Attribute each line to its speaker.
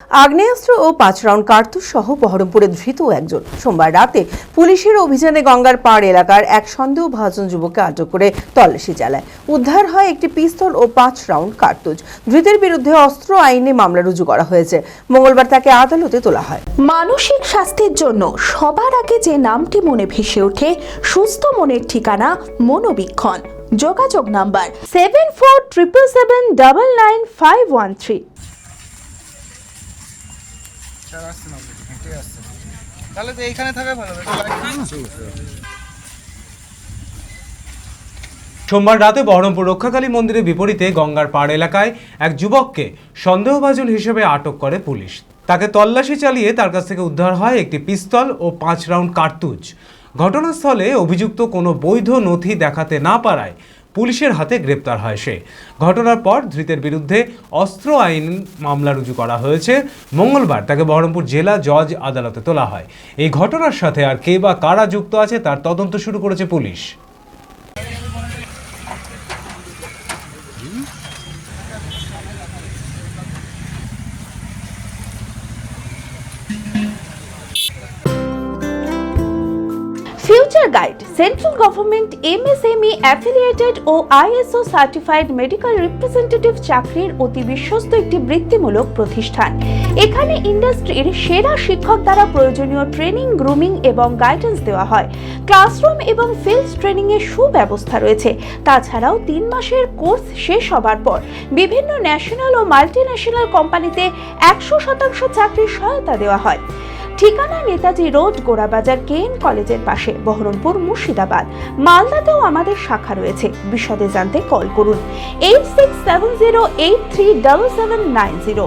Speaker 1: আগ্নেয়াস্ত্র ও 5 রাউন্ড কার্তুজ সহ বহরমপুরে ধৃত একজন। সোমবার রাতে পুলিশের অভিযানে গঙ্গার পাড় এলাকার এক সন্দেহভাজন যুবককে আটক করে তল্লাশি চালায়। উদ্ধার হয় একটি পিস্তল ও 5 রাউন্ড কার্তুজ। ধৃতের বিরুদ্ধে অস্ত্র আইনে মামলা রুজু করা হয়েছে। মঙ্গলবার তাকে আদালতে তোলা হয়।
Speaker 2: মানসিক স্বাস্থ্যের জন্য সবার আগে যে নামটি মনে ভেসে ওঠে, সুস্থ মনের ঠিকানা মনোবীক্ষণ। যোগাযোগ নাম্বার 7477799513।
Speaker 3: সোমবার রাতে বহরমপুর রক্ষাকালী মন্দিরের বিপরীতে গঙ্গার পাড় এলাকায় এক যুবককে সন্দেহভাজন হিসেবে আটক করে পুলিশ। তাকে তল্লাশি চালিয়ে তার কাছ থেকে উদ্ধার হয় একটি পিস্তল ও 5 রাউন্ড কার্তুজ। ঘটনাস্থলে অভিযুক্ত কোনো বৈধ নথি দেখাতে না পারায় পুলিশের হাতে গ্রেপ্তার হয় সে। ঘটনার পর ধৃতের বিরুদ্ধে অস্ত্র আইন মামলা রুজু করা হয়েছে। মঙ্গলবার তাকে বহরমপুর জেলা জজ আদালতে তোলা হয়। এই ঘটনার সাথে আর কে বা কারা যুক্ত আছে তার তদন্ত শুরু করেছে পুলিশ।
Speaker 2: Future guide central government MSME affiliated ও ISO সার্টিফাইড মেডিকেল রিপ্রেজেন্টেটিভ চাকরির অতি বিশ্বস্ত একটি বৃত্তিমূলক প্রতিষ্ঠান। এখানে ইন্ডাস্ট্রির সেরা শিক্ষক দ্বারা প্রয়োজনীয় ট্রেনিং, গ্রুমিং এবং গাইডেন্স দেওয়া হয়। ক্লাসরুম এবং ফিল্ড ট্রেনিং এর সুব্যবস্থা রয়েছে। তাছাড়াও 3 মাসের কোর্স শেষ হবার পর বিভিন্ন ন্যাশনাল ও মাল্টিন্যাশনাল কোম্পানিতে 100% চাকরির সহায়তা দেওয়া হয়। ঠিকানা নেতাজি রোড, গোড়াবাজার KN কলেজের পাশে, বহরমপুর, মুর্শিদাবাদ। মালদাতেও আমাদের শাখা রয়েছে। বিশদে জানতে কল করুন 8670837790।